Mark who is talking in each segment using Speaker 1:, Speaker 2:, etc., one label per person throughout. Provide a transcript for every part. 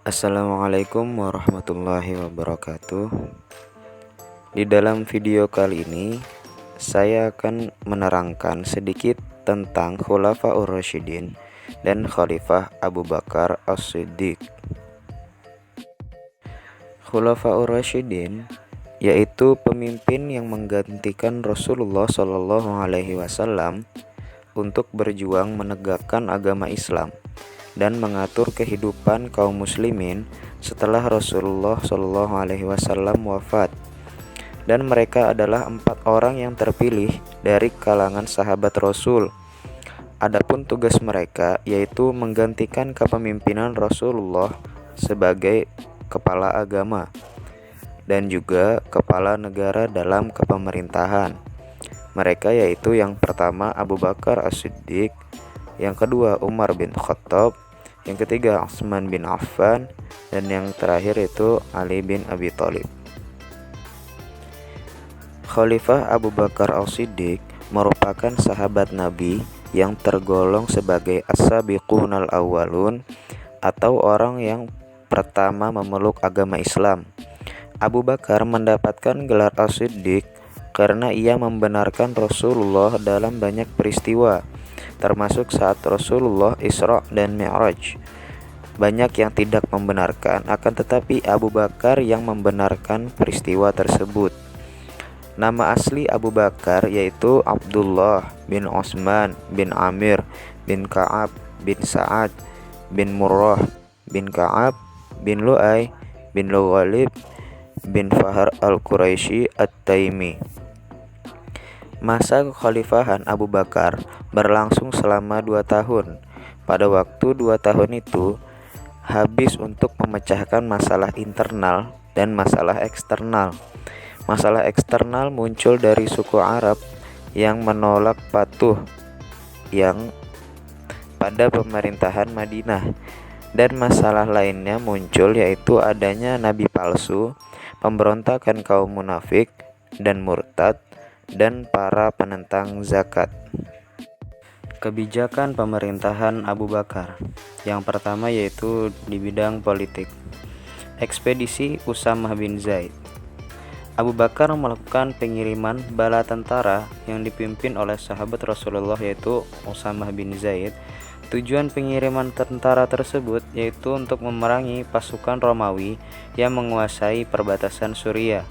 Speaker 1: Assalamualaikum warahmatullahi wabarakatuh. Di dalam video kali ini, saya akan menerangkan sedikit tentang Khulafaur Rasyidin dan Khalifah Abu Bakar As-Siddiq. Khulafaur Rasyidin yaitu pemimpin yang menggantikan Rasulullah SAW untuk berjuang menegakkan agama Islam dan mengatur kehidupan kaum muslimin setelah Rasulullah SAW wafat. Dan mereka adalah 4 orang yang terpilih dari kalangan sahabat Rasul. Adapun tugas mereka yaitu menggantikan kepemimpinan Rasulullah sebagai kepala agama dan juga kepala negara dalam kepemerintahan. Mereka yaitu yang pertama Abu Bakar As-Siddiq, yang kedua Umar bin Khattab, yang ketiga Utsman bin Affan, dan yang terakhir itu Ali bin Abi Thalib. Khalifah Abu Bakar As-Siddiq merupakan sahabat Nabi yang tergolong sebagai as-sabiqunal awwalun atau orang yang pertama memeluk agama Islam. Abu Bakar mendapatkan gelar As-Siddiq karena ia membenarkan Rasulullah dalam banyak peristiwa, termasuk saat Rasulullah Isra dan Mi'raj. Banyak yang tidak membenarkan, akan tetapi Abu Bakar yang membenarkan peristiwa tersebut. Nama asli Abu Bakar yaitu Abdullah bin Utsman bin Amir bin Ka'ab bin Sa'ad bin Murrah bin Ka'ab bin Lu'ay bin Ghalib bin Fahr al-Quraisy at-Taimi. Masa kekhalifahan Abu Bakar berlangsung selama 2 tahun. Pada waktu 2 tahun itu habis untuk memecahkan masalah internal dan masalah eksternal. Masalah eksternal muncul dari suku Arab yang menolak patuh yang pada pemerintahan Madinah, dan masalah lainnya muncul yaitu adanya nabi palsu, pemberontakan kaum munafik dan murtad, dan para penentang zakat. Kebijakan pemerintahan Abu Bakar. Yang pertama yaitu di bidang politik. Ekspedisi Usamah bin Zaid. Abu Bakar melakukan pengiriman bala tentara yang dipimpin oleh sahabat Rasulullah yaitu Usamah bin Zaid. Tujuan pengiriman tentara tersebut yaitu untuk memerangi pasukan Romawi yang menguasai perbatasan Suriah.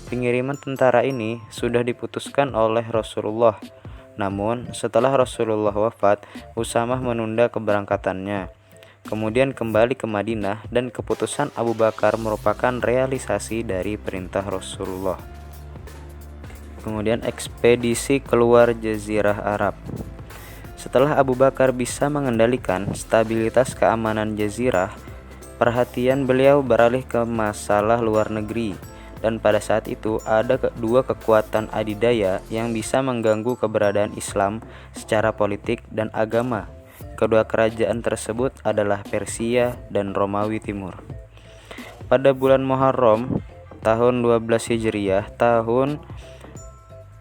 Speaker 1: Pengiriman tentara ini sudah diputuskan oleh Rasulullah. Namun setelah Rasulullah wafat, Usamah menunda keberangkatannya. Kemudian kembali ke Madinah, dan keputusan Abu Bakar merupakan realisasi dari perintah Rasulullah. Kemudian ekspedisi keluar Jazirah Arab. Setelah Abu Bakar bisa mengendalikan stabilitas keamanan Jazirah, perhatian beliau beralih ke masalah luar negeri. Dan pada saat itu ada dua kekuatan adidaya yang bisa mengganggu keberadaan Islam secara politik dan agama. Kedua kerajaan tersebut adalah Persia dan Romawi Timur. Pada bulan Muharram tahun 12 Hijriah tahun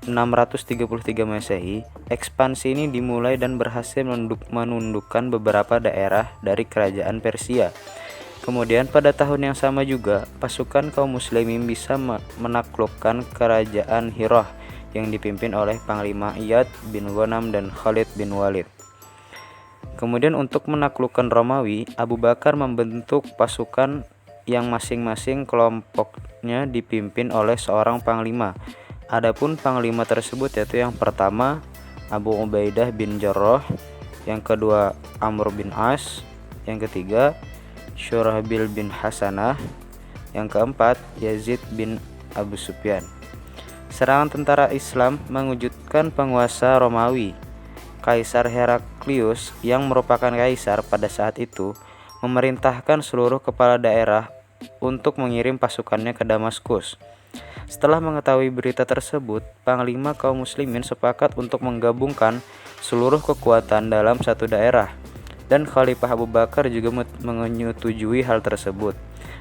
Speaker 1: 633 Masehi, ekspansi ini dimulai dan berhasil menundukkan beberapa daerah dari kerajaan Persia. Kemudian pada tahun yang sama juga, pasukan kaum muslimin bisa menaklukkan kerajaan Hirah yang dipimpin oleh Panglima Iyad bin Ghanam dan Khalid bin Walid. Kemudian untuk menaklukkan Romawi, Abu Bakar membentuk pasukan yang masing-masing kelompoknya dipimpin oleh seorang panglima. Adapun panglima tersebut yaitu yang pertama Abu Ubaidah bin Jarrah, yang kedua Amr bin As, yang ketiga Syurahbil bin Hasanah, yang keempat Yazid bin Abu Sufyan. Serangan tentara Islam mewujudkan penguasa Romawi. Kaisar Heraklius yang merupakan kaisar pada saat itu memerintahkan seluruh kepala daerah untuk mengirim pasukannya ke Damaskus. Setelah mengetahui berita tersebut, panglima kaum muslimin sepakat untuk menggabungkan seluruh kekuatan dalam satu daerah, dan Khalifah Abu Bakar juga menyetujui hal tersebut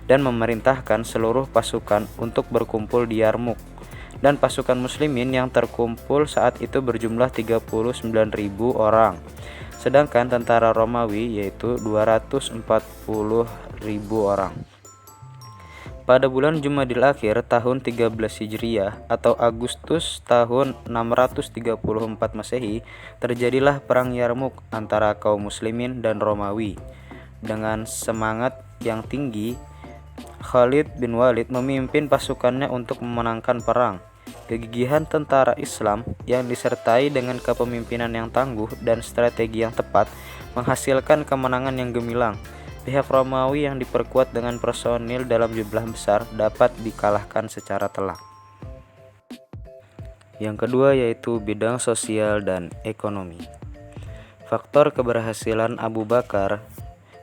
Speaker 1: dan memerintahkan seluruh pasukan untuk berkumpul di Yarmuk. Dan pasukan muslimin yang terkumpul saat itu berjumlah 39.000 orang. sedangkan tentara Romawi yaitu 240.000 orang. Pada bulan Jumadil Akhir tahun 13 Hijriah atau Agustus tahun 634 Masehi, terjadilah perang Yarmuk antara kaum muslimin dan Romawi. Dengan semangat yang tinggi, Khalid bin Walid memimpin pasukannya untuk memenangkan perang. Kegigihan tentara Islam yang disertai dengan kepemimpinan yang tangguh dan strategi yang tepat menghasilkan kemenangan yang gemilang. Pihak Romawi yang diperkuat dengan personil dalam jumlah besar dapat dikalahkan secara telak. Yang kedua yaitu bidang sosial dan ekonomi. Faktor keberhasilan Abu Bakar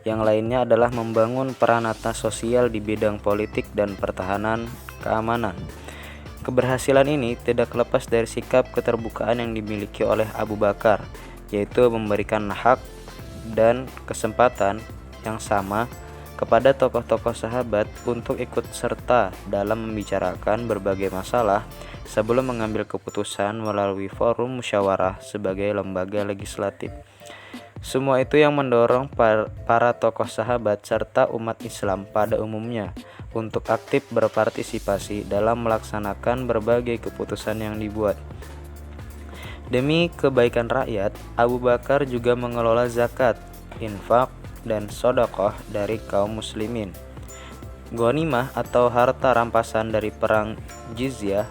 Speaker 1: yang lainnya adalah membangun peranata sosial di bidang politik dan pertahanan keamanan. Keberhasilan ini tidak lepas dari sikap keterbukaan yang dimiliki oleh Abu Bakar, yaitu memberikan hak dan kesempatan yang sama kepada tokoh-tokoh sahabat untuk ikut serta dalam membicarakan berbagai masalah sebelum mengambil keputusan melalui forum musyawarah sebagai lembaga legislatif. Semua itu yang mendorong para tokoh sahabat serta umat Islam pada umumnya untuk aktif berpartisipasi dalam melaksanakan berbagai keputusan yang dibuat. Demi kebaikan rakyat, Abu Bakar juga mengelola zakat, infak, dan sedekah dari kaum muslimin. Ghanimah atau harta rampasan dari perang jizyah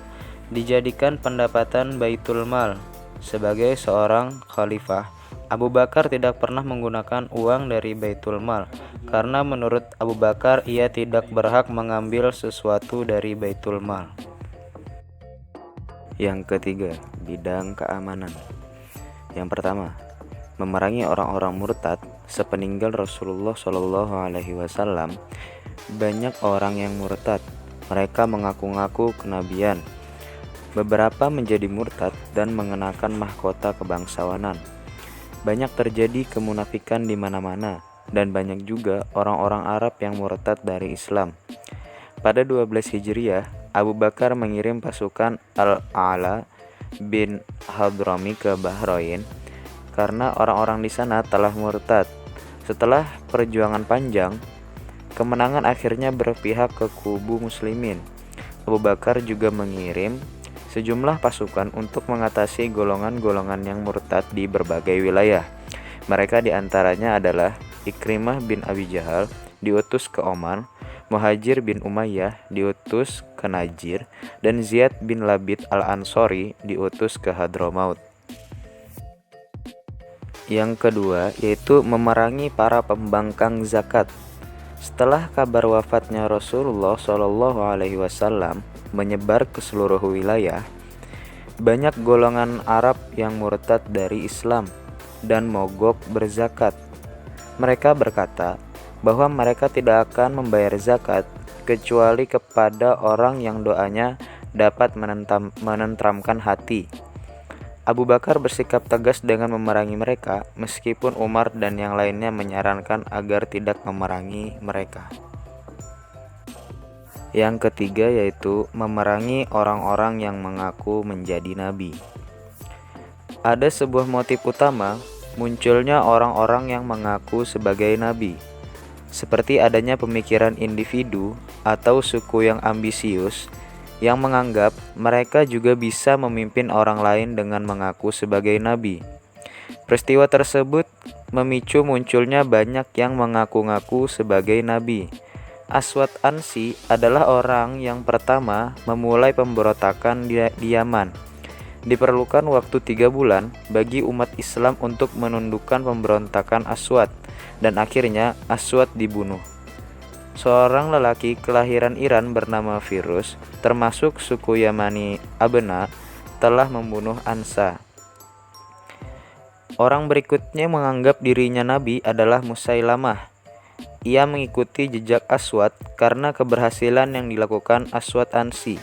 Speaker 1: dijadikan pendapatan Baitul Mal. Sebagai seorang khalifah, Abu Bakar tidak pernah menggunakan uang dari Baitul Mal karena menurut Abu Bakar ia tidak berhak mengambil sesuatu dari Baitul Mal. Yang ketiga, bidang keamanan. Yang pertama, memerangi orang-orang murtad. Sepeninggal Rasulullah SAW, banyak orang yang murtad. Mereka mengaku-ngaku kenabian. Beberapa menjadi murtad dan mengenakan mahkota kebangsawanan. Banyak terjadi kemunafikan di mana-mana, dan banyak juga orang-orang Arab yang murtad dari Islam. Pada 12 Hijriah, Abu Bakar mengirim pasukan Al-A'la bin Hadrami ke Bahrain karena orang-orang di sana telah murtad. Setelah perjuangan panjang, kemenangan akhirnya berpihak ke kubu muslimin. Abu Bakar juga mengirim sejumlah pasukan untuk mengatasi golongan-golongan yang murtad di berbagai wilayah. Mereka diantaranya adalah Ikrimah bin Abi Jahal diutus ke Oman, Muhajir bin Umayyah diutus ke Najir, dan Ziyad bin Labid al-Ansori diutus ke Hadramaut. Yang kedua yaitu memerangi para pembangkang zakat. Setelah kabar wafatnya Rasulullah SAW menyebar ke seluruh wilayah, banyak golongan Arab yang murtad dari Islam dan mogok berzakat. Mereka berkata bahwa mereka tidak akan membayar zakat kecuali kepada orang yang doanya dapat menenteramkan hati. Abu Bakar bersikap tegas dengan memerangi mereka, meskipun Umar dan yang lainnya menyarankan agar tidak memerangi mereka. Yang ketiga yaitu memerangi orang-orang yang mengaku menjadi nabi. Ada sebuah motif utama munculnya orang-orang yang mengaku sebagai nabi, seperti adanya pemikiran individu atau suku yang ambisius yang menganggap mereka juga bisa memimpin orang lain dengan mengaku sebagai nabi. Peristiwa tersebut memicu munculnya banyak yang mengaku-ngaku sebagai nabi. Aswad Ansi adalah orang yang pertama memulai pemberontakan di Yaman. Diperlukan waktu 3 bulan bagi umat Islam untuk menundukkan pemberontakan Aswad, dan akhirnya Aswad dibunuh. Seorang lelaki kelahiran Iran bernama Firuz, termasuk suku Yamani Abna, telah membunuh Ansa. Orang berikutnya menganggap dirinya nabi adalah Musailamah. Ia mengikuti jejak Aswad karena keberhasilan yang dilakukan Aswad Ansi.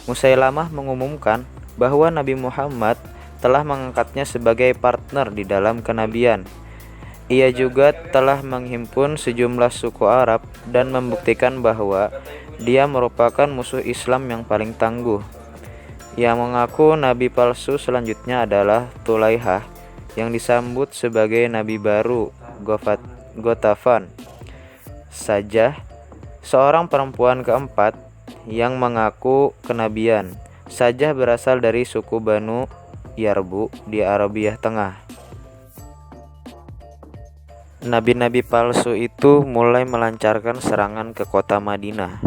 Speaker 1: Musailamah mengumumkan bahwa Nabi Muhammad telah mengangkatnya sebagai partner di dalam kenabian. Ia juga telah menghimpun sejumlah suku Arab dan membuktikan bahwa dia merupakan musuh Islam yang paling tangguh. Yang mengaku nabi palsu selanjutnya adalah Tulaihah, yang disambut sebagai nabi baru, Gotafan. Sajah, seorang perempuan keempat yang mengaku kenabian. Sajah berasal dari suku Banu Yarbu di Arabiah Tengah. Nabi-nabi palsu itu mulai melancarkan serangan ke kota Madinah.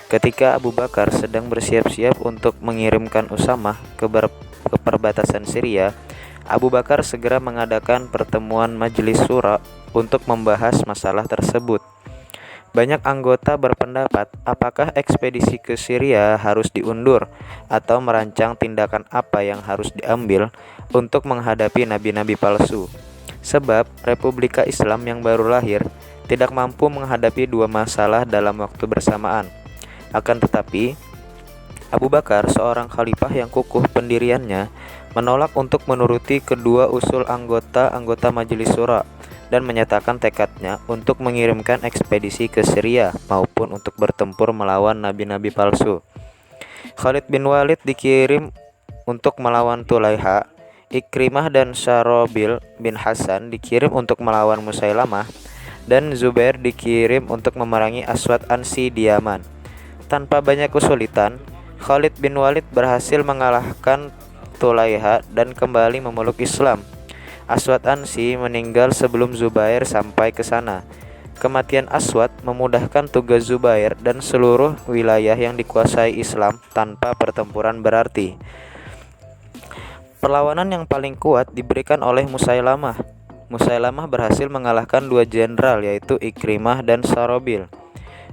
Speaker 1: Ketika Abu Bakar sedang bersiap-siap untuk mengirimkan Usamah ke perbatasan Syria, Abu Bakar segera mengadakan pertemuan majelis syura untuk membahas masalah tersebut. Banyak anggota berpendapat apakah ekspedisi ke Syria harus diundur atau merancang tindakan apa yang harus diambil untuk menghadapi nabi-nabi palsu. Sebab Republika Islam yang baru lahir tidak mampu menghadapi dua masalah dalam waktu bersamaan. Akan tetapi, Abu Bakar, seorang khalifah yang kukuh pendiriannya, menolak untuk menuruti kedua usul anggota Majelis Syura dan menyatakan tekadnya untuk mengirimkan ekspedisi ke Syria maupun untuk bertempur melawan nabi-nabi palsu. Khalid bin Walid dikirim untuk melawan Tulaiha, Ikrimah dan Syarabil bin Hasan dikirim untuk melawan Musailamah, dan Zubair dikirim untuk memerangi Aswad Ansi di Yaman. Tanpa banyak kesulitan, Khalid bin Walid berhasil mengalahkan Tulaiha dan kembali memeluk Islam. Aswad Ansi meninggal sebelum Zubair sampai ke sana. Kematian Aswad memudahkan tugas Zubair dan seluruh wilayah yang dikuasai Islam tanpa pertempuran berarti. Perlawanan yang paling kuat diberikan oleh Musailamah. Musailamah berhasil mengalahkan dua jenderal yaitu Ikrimah dan Syarabil.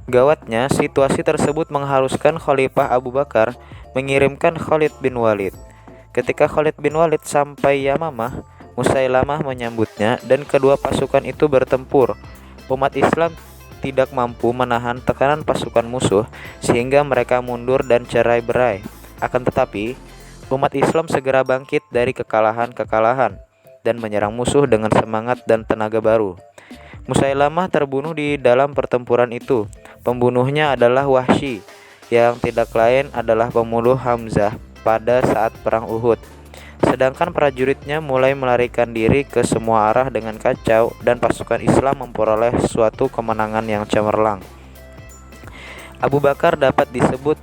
Speaker 1: Gawatnya, situasi tersebut mengharuskan Khalifah Abu Bakar mengirimkan Khalid bin Walid. Ketika Khalid bin Walid sampai Yamamah, Musailamah menyambutnya dan kedua pasukan itu bertempur. Umat Islam tidak mampu menahan tekanan pasukan musuh sehingga mereka mundur dan cerai-berai. Akan tetapi, umat Islam segera bangkit dari kekalahan-kekalahan dan menyerang musuh dengan semangat dan tenaga baru. Musailamah terbunuh di dalam pertempuran itu. Pembunuhnya adalah Wahsy, yang tidak lain adalah pembunuh Hamzah pada saat perang Uhud. Sedangkan prajuritnya mulai melarikan diri ke semua arah dengan kacau dan pasukan Islam memperoleh suatu kemenangan yang cemerlang. Abu Bakar dapat disebut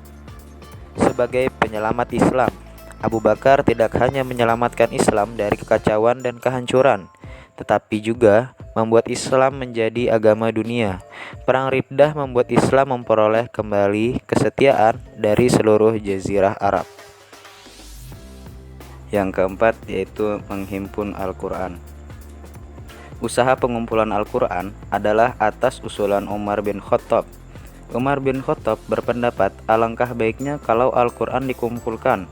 Speaker 1: sebagai penyelamat Islam. Abu Bakar tidak hanya menyelamatkan Islam dari kekacauan dan kehancuran, tetapi juga membuat Islam menjadi agama dunia. Perang Riddah membuat Islam memperoleh kembali kesetiaan dari seluruh jazirah Arab. Yang keempat yaitu menghimpun Al-Quran. Usaha pengumpulan Al-Quran adalah atas usulan Umar bin Khattab. Umar bin Khattab berpendapat alangkah baiknya kalau Al-Quran dikumpulkan,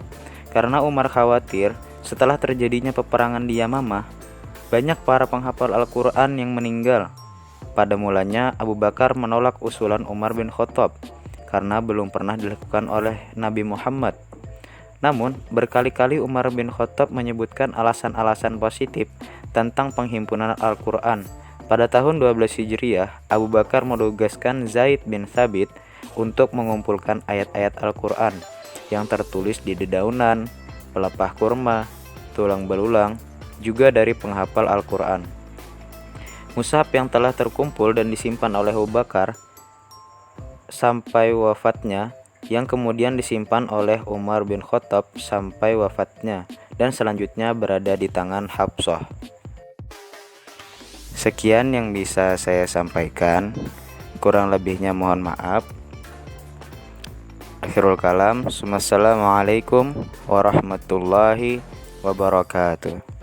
Speaker 1: karena Umar khawatir setelah terjadinya peperangan di Yamamah, banyak para penghafal Al-Quran yang meninggal. Pada mulanya Abu Bakar menolak usulan Umar bin Khattab karena belum pernah dilakukan oleh Nabi Muhammad. Namun, berkali-kali Umar bin Khattab menyebutkan alasan-alasan positif tentang penghimpunan Al-Quran. Pada tahun 12 Hijriah, Abu Bakar menugaskan Zaid bin Thabit untuk mengumpulkan ayat-ayat Al-Quran yang tertulis di dedaunan, pelepah kurma, tulang belulang, juga dari penghafal Al-Quran. Mushaf yang telah terkumpul dan disimpan oleh Abu Bakar sampai wafatnya, yang kemudian disimpan oleh Umar bin Khattab sampai wafatnya, dan selanjutnya berada di tangan Hafsah. Sekian yang bisa saya sampaikan, kurang lebihnya mohon maaf. Akhirul kalam, wassalamualaikum warahmatullahi wabarakatuh.